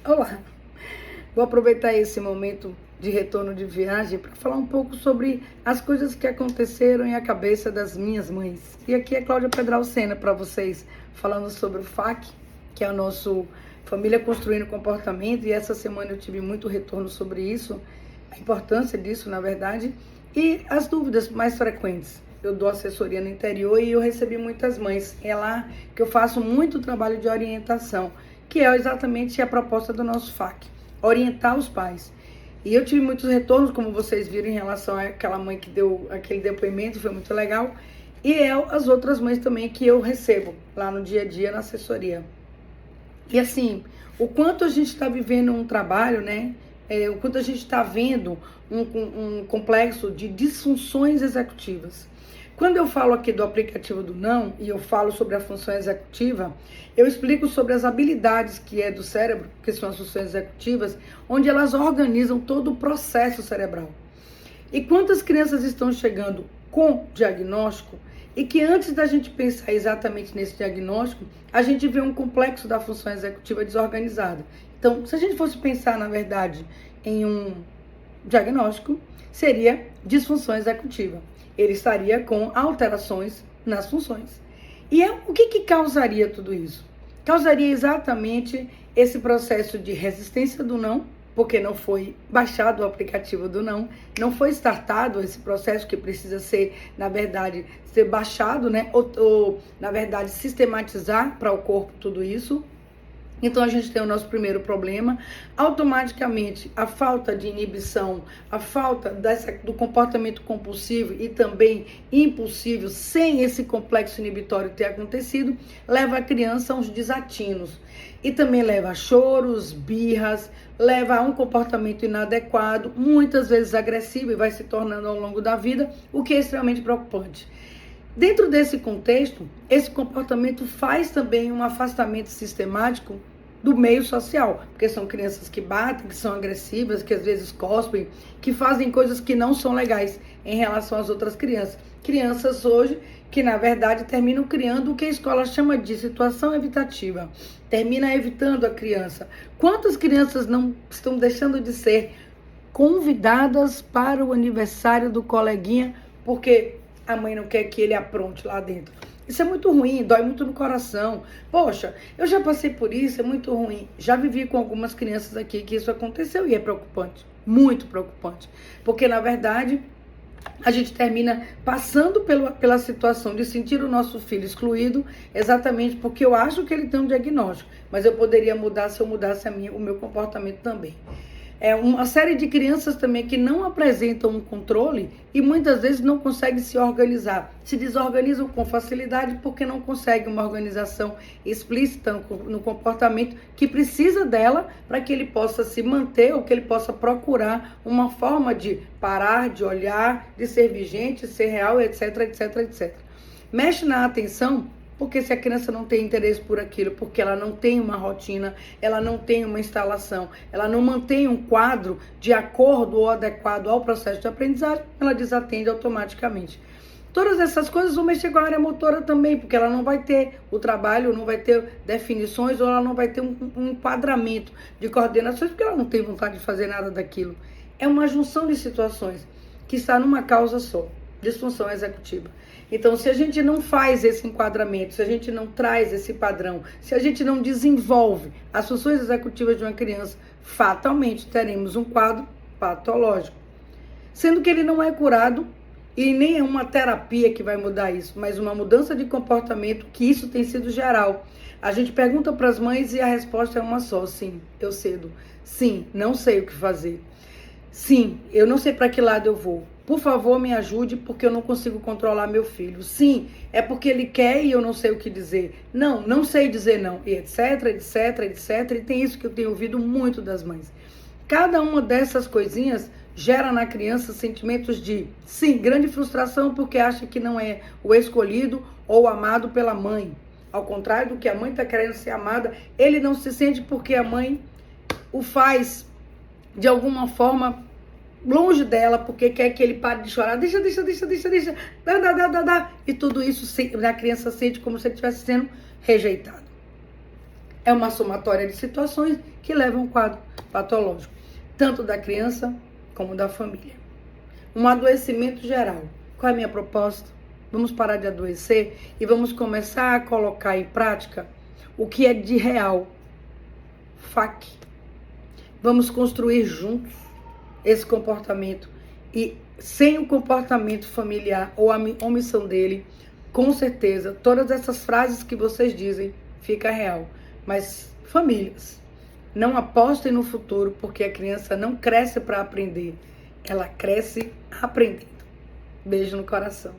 Olá, vou aproveitar esse momento de retorno de viagem para falar um pouco sobre as coisas que aconteceram em a cabeça das minhas mães. E aqui é Cláudia Pedral Sena para vocês, falando sobre o FAC, que é a nossa Família Construindo Comportamento, e essa semana eu tive muito retorno sobre isso, a importância disso, na verdade, e as dúvidas mais frequentes. Eu dou assessoria no interior e eu recebi muitas mães. É lá que eu faço muito trabalho de orientação, que é exatamente a proposta do nosso FAC, orientar os pais. E eu tive muitos retornos, como vocês viram, em relação àquela mãe que deu aquele depoimento, foi muito legal. E as outras mães também que eu recebo lá no dia a dia na assessoria. E assim, o quanto a gente está vivendo um trabalho, né? O quanto a gente está vendo um complexo de disfunções executivas. Quando eu falo aqui do aplicativo do não, e eu falo sobre a função executiva, eu explico sobre as habilidades que é do cérebro, que são as funções executivas, onde elas organizam todo o processo cerebral. E quantas crianças estão chegando com diagnóstico e que antes da gente pensar exatamente nesse diagnóstico, a gente vê um complexo da função executiva desorganizada. Então, se a gente fosse pensar, na verdade, em um diagnóstico, seria disfunção executiva. Ele estaria com alterações nas funções. E o que causaria tudo isso? Causaria exatamente esse processo de resistência do não, porque não foi baixado o aplicativo do não foi startado esse processo que precisa ser, na verdade, ser baixado, né? Ou na verdade, sistematizar para o corpo tudo isso. Então, a gente tem o nosso primeiro problema. Automaticamente, a falta de inibição, a falta do comportamento compulsivo e também impulsivo, sem esse complexo inibitório ter acontecido, leva a criança a uns desatinos. E também leva a choros, birras, leva a um comportamento inadequado, muitas vezes agressivo, e vai se tornando ao longo da vida, o que é extremamente preocupante. Dentro desse contexto, esse comportamento faz também um afastamento sistemático do meio social, porque são crianças que batem, que são agressivas, que às vezes cospem, que fazem coisas que não são legais em relação às outras crianças. Crianças hoje que, na verdade, terminam criando o que a escola chama de situação evitativa, termina evitando a criança. Quantas crianças não estão deixando de ser convidadas para o aniversário do coleguinha, porque a mãe não quer que ele apronte lá dentro? Isso é muito ruim, dói muito no coração. Poxa, eu já passei por isso, é muito ruim. Já vivi com algumas crianças aqui que isso aconteceu e é preocupante, muito preocupante. Porque, na verdade, a gente termina passando pela situação de sentir o nosso filho excluído, exatamente porque eu acho que ele tem um diagnóstico, mas eu poderia mudar se eu mudasse o meu comportamento também. É uma série de crianças também que não apresentam um controle e muitas vezes não conseguem se organizar. Se desorganizam com facilidade porque não conseguem uma organização explícita no comportamento que precisa dela para que ele possa se manter ou que ele possa procurar uma forma de parar, de olhar, de ser vigente, ser real, etc, etc, etc. Mexe na atenção. Porque se a criança não tem interesse por aquilo, porque ela não tem uma rotina, ela não tem uma instalação, ela não mantém um quadro de acordo ou adequado ao processo de aprendizagem, ela desatende automaticamente. Todas essas coisas vão mexer com a área motora também, porque ela não vai ter o trabalho, não vai ter definições, ou ela não vai ter um enquadramento de coordenações, porque ela não tem vontade de fazer nada daquilo. É uma junção de situações que está numa causa só, disfunção executiva. Então, se a gente não faz esse enquadramento, se a gente não traz esse padrão, se a gente não desenvolve as funções executivas de uma criança, fatalmente teremos um quadro patológico. Sendo que ele não é curado e nem é uma terapia que vai mudar isso, mas uma mudança de comportamento, que isso tem sido geral. A gente pergunta para as mães e a resposta é uma só: sim, eu cedo. Sim, não sei o que fazer. Sim, eu não sei para que lado eu vou. Por favor, me ajude, porque eu não consigo controlar meu filho. Sim, é porque ele quer e eu não sei o que dizer. Não, não sei dizer não. E etc, etc, etc. E tem isso que eu tenho ouvido muito das mães. Cada uma dessas coisinhas gera na criança sentimentos de, sim, grande frustração, porque acha que não é o escolhido ou amado pela mãe. Ao contrário do que a mãe está querendo ser amada, ele não se sente porque a mãe o faz de alguma forma longe dela, porque quer que ele pare de chorar, deixa, dá. E tudo isso a criança sente como se ele estivesse sendo rejeitado. É uma somatória de situações que levam a um quadro patológico, tanto da criança como da família. Um adoecimento geral. Qual é a minha proposta? Vamos parar de adoecer e vamos começar a colocar em prática o que é de real. FAQ. Vamos construir juntos esse comportamento. E sem o comportamento familiar ou a omissão dele, com certeza, todas essas frases que vocês dizem fica real. Mas famílias, não apostem no futuro, porque a criança não cresce para aprender. Ela cresce aprendendo. Beijo no coração.